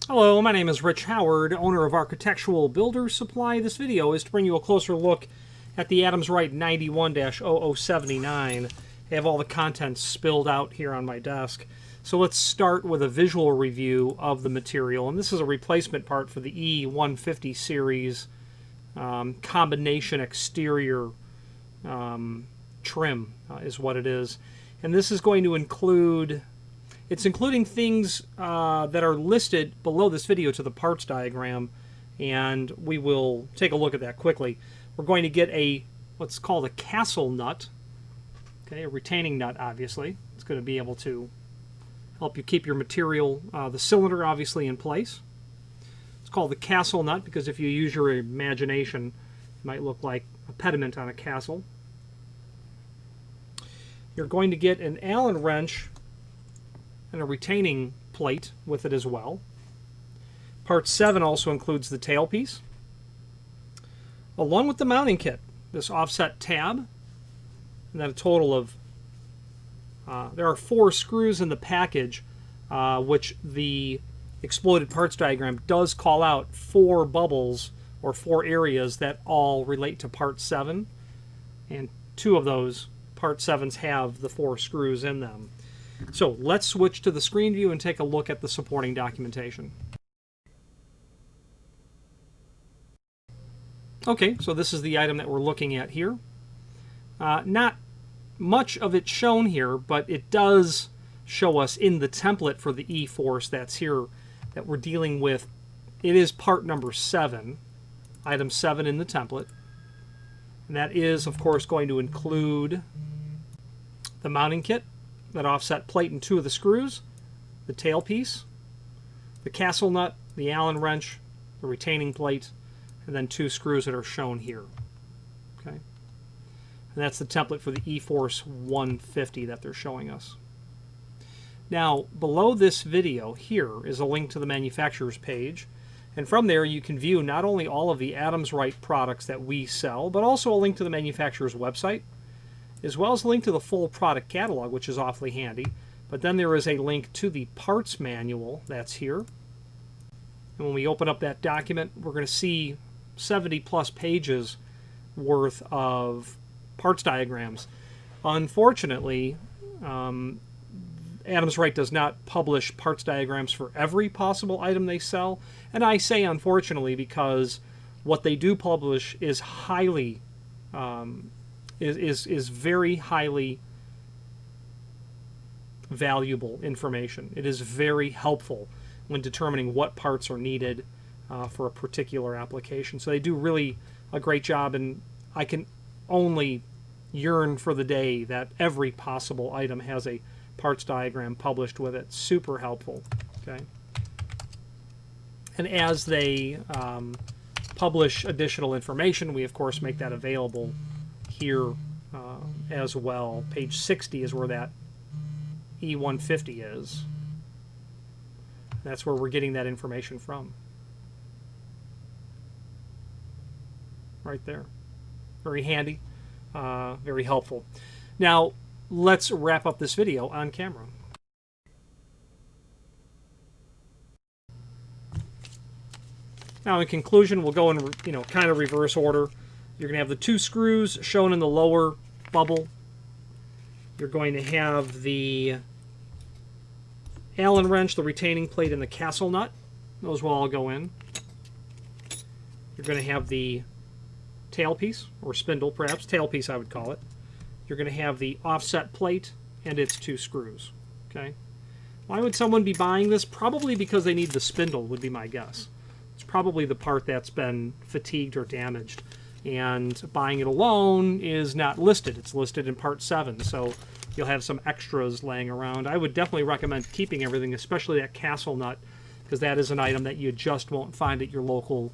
Hello, my name is Rich Howard, owner of Architectural Builders Supply. This video is to bring you a closer look at the Adams Rite 91-0079. I have all the contents spilled out here on my desk. So let's start with a visual review of the material. And this is a replacement part for the E150 series combination exterior trim is what it is. And this is going to include... It's including things that are listed below this video to the parts diagram, and we will take a look at that quickly. We're going to get what's called a castle nut, okay, a retaining nut, obviously. It's going to be able to help you keep your material, the cylinder, obviously, in place. It's called the castle nut because if you use your imagination, it might look like a pediment on a castle. You're going to get an Allen wrench and a retaining plate with it as well. Part 7 also includes the tailpiece, along with the mounting kit, this offset tab, and then a total of, there are 4 screws in the package, which the exploded parts diagram does call out 4 bubbles or 4 areas that all relate to Part 7, and 2 of those Part 7s have the 4 screws in them. So let's switch to the screen view and take a look at the supporting documentation. Okay, so this is the item that we're looking at here. Not much of it shown here, but it does show us in the template for the E-Force that's here that we're dealing with. It is part number 7, item 7 in the template. And that is, of course, going to include the mounting kit, that offset plate and 2 of the screws, the tailpiece, the castle nut, the Allen wrench, the retaining plate, and then 2 screws that are shown here. Okay, and that's the template for the E-Force 150 that they're showing us. Now, below this video here is a link to the manufacturer's page, and from there you can view not only all of the Adams Rite products that we sell, but also a link to the manufacturer's website, as well as a link to the full product catalog, which is awfully handy. But then there is a link to the parts manual that's here. And when we open up that document, we're going to see 70 plus pages worth of parts diagrams. Unfortunately, Adams Rite does not publish parts diagrams for every possible item they sell. And I say unfortunately because what they do publish is highly is very highly valuable information. It is very helpful when determining what parts are needed for a particular application. So they do really a great job, and I can only yearn for the day that every possible item has a parts diagram published with it. Super helpful. Okay. And as they publish additional information, we of course make that available here as well. Page 60 is where that E150 is. That's where we're getting that information from. Right there. Very handy, very helpful. Now, let's wrap up this video on camera. Now, in conclusion, we'll go in, kind of reverse order. You're going to have the 2 screws shown in the lower bubble. You're going to have the Allen wrench, the retaining plate, and the castle nut. Those will all go in. You're going to have the tailpiece, or spindle perhaps, tailpiece I would call it. You're going to have the offset plate and its 2 screws. Okay. Why would someone be buying this? Probably because they need the spindle, would be my guess. It's probably the part that's been fatigued or damaged. And buying it alone is not listed. It's listed in Part 7, so you'll have some extras laying around. I would definitely recommend keeping everything, especially that castle nut, because that is an item that you just won't find at your local,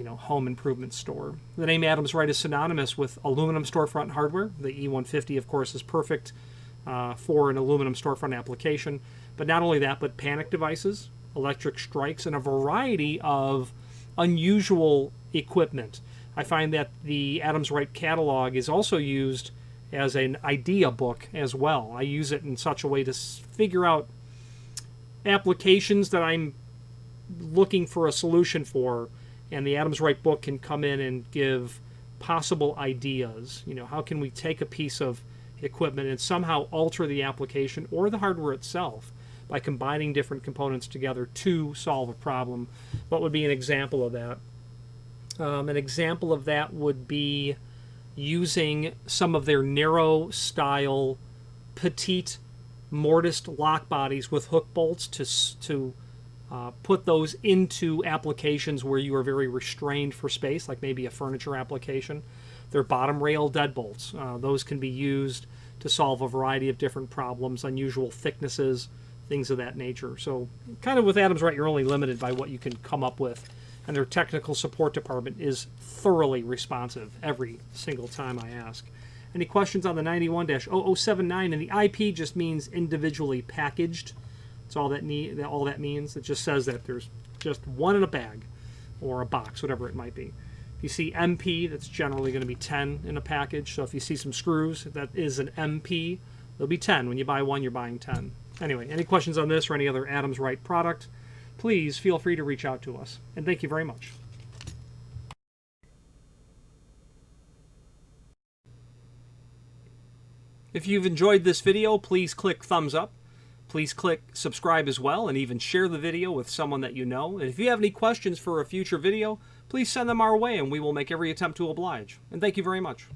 home improvement store. The name Adams Rite is synonymous with aluminum storefront hardware. The E150, of course, is perfect for an aluminum storefront application. But not only that, but panic devices, electric strikes, and a variety of unusual equipment. I find that the Adams Rite catalog is also used as an idea book as well. I use it in such a way to figure out applications that I'm looking for a solution for, and the Adams Rite book can come in and give possible ideas. You know, how can we take a piece of equipment and somehow alter the application or the hardware itself by combining different components together to solve a problem? What would be an example of that? An example of that would be using some of their narrow style petite mortised lock bodies with hook bolts to put those into applications where you are very restrained for space, like maybe a furniture application. They're bottom rail deadbolts. Those can be used to solve a variety of different problems, unusual thicknesses, things of that nature. So kind of with Adams Rite, you're only limited by what you can come up with. And their technical support department is thoroughly responsive every single time I ask. Any questions on the 91-0079? And the IP just means individually packaged. That's all that means. It just says that there's just one in a bag or a box, whatever it might be. If you see MP, that's generally going to be 10 in a package. So if you see some screws, that is an MP. There'll be 10. When you buy one, you're buying 10. Anyway, any questions on this or any other Adams Rite product, please feel free to reach out to us. And thank you very much. If you've enjoyed this video, please click thumbs up. Please click subscribe as well, and even share the video with someone that you know. And if you have any questions for a future video, please send them our way and we will make every attempt to oblige. And thank you very much.